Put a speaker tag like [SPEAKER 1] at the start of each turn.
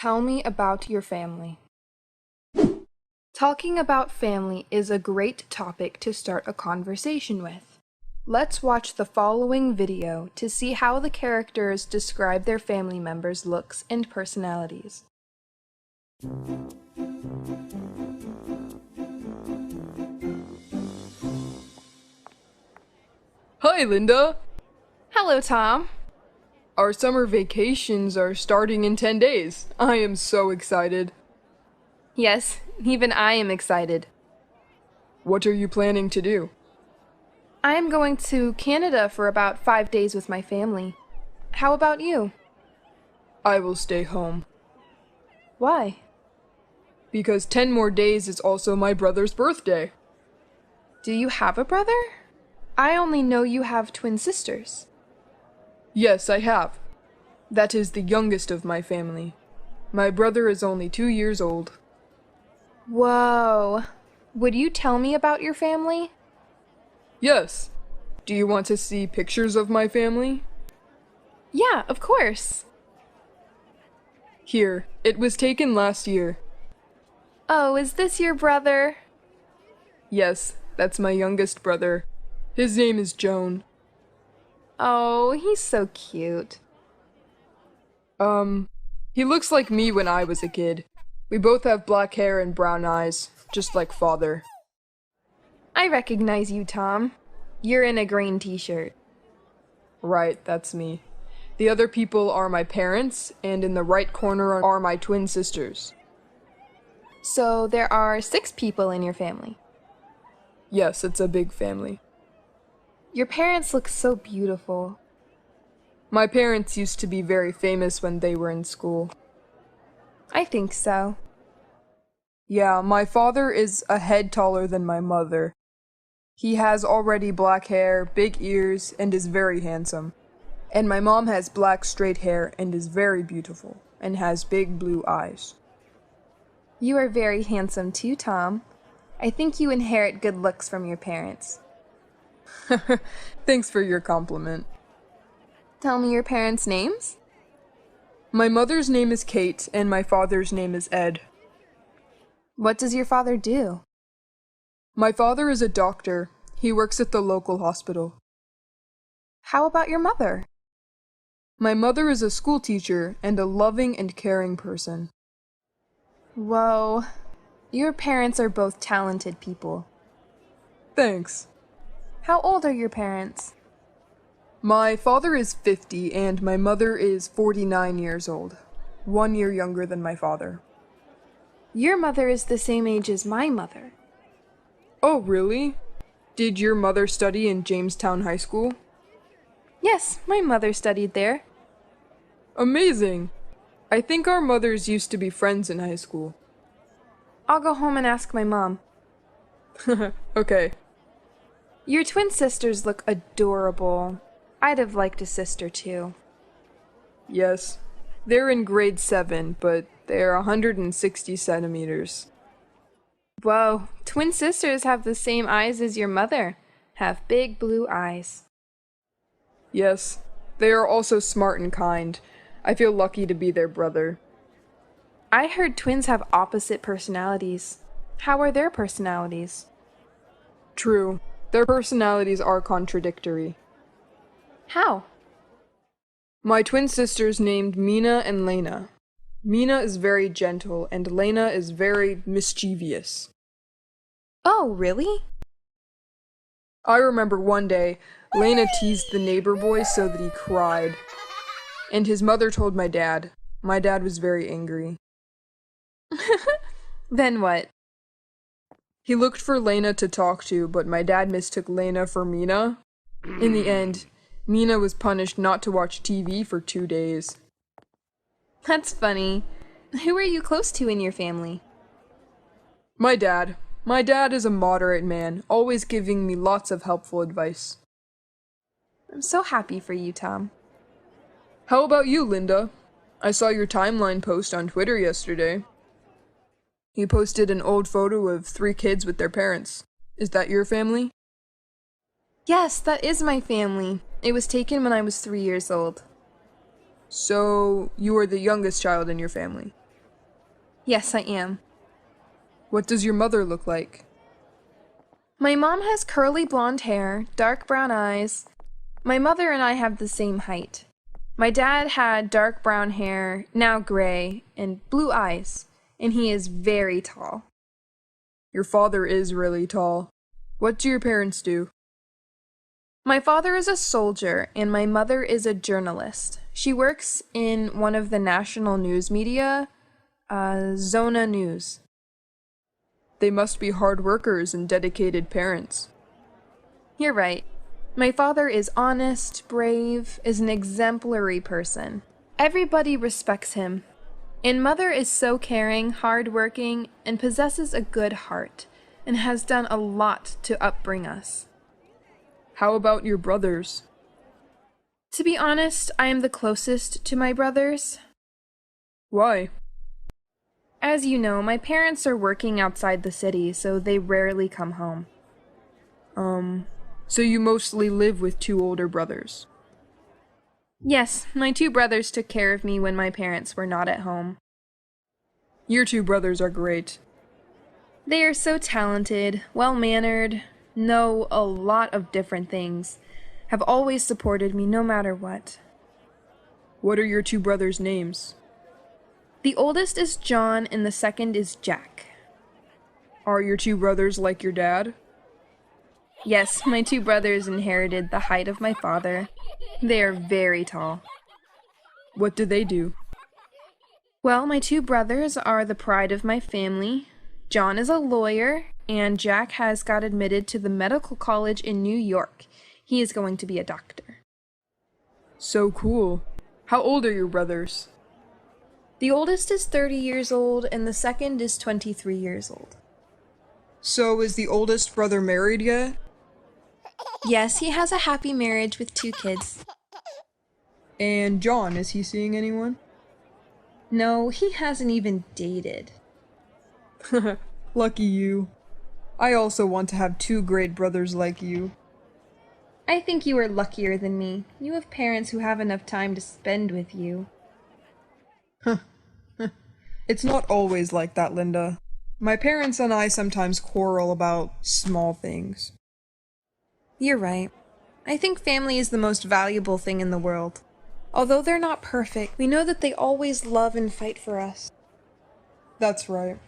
[SPEAKER 1] Tell me about your family. Talking about family is a great topic to start a conversation with. Let's watch the following video to see how the characters describe their family members' looks and personalities.
[SPEAKER 2] Hi, Linda!
[SPEAKER 1] Hello, Tom.
[SPEAKER 2] Our summer vacations are starting in 10 days. I am so excited.
[SPEAKER 1] Yes, even I am excited.
[SPEAKER 2] What are you planning to do?
[SPEAKER 1] I am going to Canada for about 5 days with my family. How about you?
[SPEAKER 2] I will stay home.
[SPEAKER 1] Why?
[SPEAKER 2] Because 10 more days is also my brother's birthday.
[SPEAKER 1] Do you have a brother? I only know you have twin sisters.
[SPEAKER 2] Yes, I have. That is the youngest of my family. My brother is only 2 years old.
[SPEAKER 1] Whoa. Would you tell me about your family?
[SPEAKER 2] Yes. Do you want to see pictures of my family?
[SPEAKER 1] Yeah, of course.
[SPEAKER 2] Here, it was taken last year.
[SPEAKER 1] Oh, is this your brother?
[SPEAKER 2] Yes, that's my youngest brother. His name is Joan.
[SPEAKER 1] Oh, he's so cute.
[SPEAKER 2] He looks like me when I was a kid. We both have black hair and brown eyes, just like father.
[SPEAKER 1] I recognize you, Tom. You're in a green t-shirt.
[SPEAKER 2] Right, that's me. The other people are my parents, and in the right corner are my twin sisters.
[SPEAKER 1] So there are 6 people in your family.
[SPEAKER 2] Yes, it's a big family.
[SPEAKER 1] Your parents look so beautiful.
[SPEAKER 2] My parents used to be very famous when they were in school.
[SPEAKER 1] I think so.
[SPEAKER 2] Yeah, my father is a head taller than my mother. He has already black hair, big ears, and is very handsome. And my mom has black straight hair and is very beautiful, and has big blue eyes.
[SPEAKER 1] You are very handsome too, Tom. I think you inherit good looks from your parents.
[SPEAKER 2] Thanks for your compliment.
[SPEAKER 1] Tell me your parents' names?
[SPEAKER 2] My mother's name is Kate, and my father's name is Ed.
[SPEAKER 1] What does your father do?
[SPEAKER 2] My father is a doctor. He works at the local hospital.
[SPEAKER 1] How about your mother?
[SPEAKER 2] My mother is a school teacher and a loving and caring person.
[SPEAKER 1] Whoa. Your parents are both talented people.
[SPEAKER 2] Thanks.
[SPEAKER 1] How old are your parents?
[SPEAKER 2] My father is 50 and my mother is 49 years old. 1 year younger than my father.
[SPEAKER 1] Your mother is the same age as my mother.
[SPEAKER 2] Oh, really? Did your mother study in Jamestown High School?
[SPEAKER 1] Yes, my mother studied there.
[SPEAKER 2] Amazing! I think our mothers used to be friends in high school.
[SPEAKER 1] I'll go home and ask my mom.
[SPEAKER 2] Okay.
[SPEAKER 1] Your twin sisters look adorable. I'd have liked a sister too.
[SPEAKER 2] Yes. They're in grade 7, but they're 160 centimeters.
[SPEAKER 1] Whoa, twin sisters have the same eyes as your mother. Have big blue eyes.
[SPEAKER 2] Yes. They are also smart and kind. I feel lucky to be their brother.
[SPEAKER 1] I heard twins have opposite personalities. How are their personalities?
[SPEAKER 2] True. Their personalities are contradictory.
[SPEAKER 1] How?
[SPEAKER 2] My twin sisters named Mina and Lena. Mina is very gentle and Lena is very mischievous.
[SPEAKER 1] Oh, really?
[SPEAKER 2] I remember one day, Lena teased the neighbor boy so that he cried. And his mother told my dad. My dad was very angry.
[SPEAKER 1] Then what?
[SPEAKER 2] He looked for Lena to talk to, but my dad mistook Lena for Mina. In the end, Mina was punished not to watch TV for 2 days.
[SPEAKER 1] That's funny. Who are you close to in your family?
[SPEAKER 2] My dad. My dad is a moderate man, always giving me lots of helpful advice.
[SPEAKER 1] I'm so happy for you, Tom.
[SPEAKER 2] How about you, Linda? I saw your timeline post on Twitter yesterday. You posted an old photo of 3 kids with their parents. Is that your family?
[SPEAKER 1] Yes, that is my family. It was taken when I was 3 years old.
[SPEAKER 2] So, you are the youngest child in your family?
[SPEAKER 1] Yes, I am.
[SPEAKER 2] What does your mother look like?
[SPEAKER 1] My mom has curly blonde hair, dark brown eyes. My mother and I have the same height. My dad had dark brown hair, now gray, and blue eyes, and he is very tall.
[SPEAKER 2] Your father is really tall. What do your parents do?
[SPEAKER 1] My father is a soldier, and my mother is a journalist. She works in one of the national news media, Zona News.
[SPEAKER 2] They must be hard workers and dedicated parents.
[SPEAKER 1] You're right. My father is honest, brave, is an exemplary person. Everybody respects him. And mother is so caring, hardworking, and possesses a good heart, and has done a lot to upbring us.
[SPEAKER 2] How about your brothers?
[SPEAKER 1] To be honest, I am the closest to my brothers.
[SPEAKER 2] Why?
[SPEAKER 1] As you know, my parents are working outside the city, so they rarely come home.
[SPEAKER 2] So you mostly live with two older brothers?
[SPEAKER 1] Yes, my two brothers took care of me when my parents were not at home.
[SPEAKER 2] Your two brothers are great.
[SPEAKER 1] They are so talented, well-mannered, know a lot of different things, have always supported me no matter what.
[SPEAKER 2] What are your two brothers' names?
[SPEAKER 1] The oldest is John and the second is Jack.
[SPEAKER 2] Are your two brothers like your dad?
[SPEAKER 1] Yes, my two brothers inherited the height of my father. They are very tall.
[SPEAKER 2] What do they do?
[SPEAKER 1] Well, my two brothers are the pride of my family. John is a lawyer, and Jack has got admitted to the medical college in New York. He is going to be a doctor.
[SPEAKER 2] So cool. How old are your brothers?
[SPEAKER 1] The oldest is 30 years old, and the second is 23 years old.
[SPEAKER 2] So is the oldest brother married yet?
[SPEAKER 1] Yes, he has a happy marriage with 2 kids.
[SPEAKER 2] And John, is he seeing anyone?
[SPEAKER 1] No, he hasn't even dated.
[SPEAKER 2] Lucky you. I also want to have 2 great brothers like you.
[SPEAKER 1] I think you are luckier than me. You have parents who have enough time to spend with you.
[SPEAKER 2] It's not always like that, Linda. My parents and I sometimes quarrel about small things.
[SPEAKER 1] You're right. I think family is the most valuable thing in the world. Although they're not perfect, we know that they always love and fight for us.
[SPEAKER 2] That's right.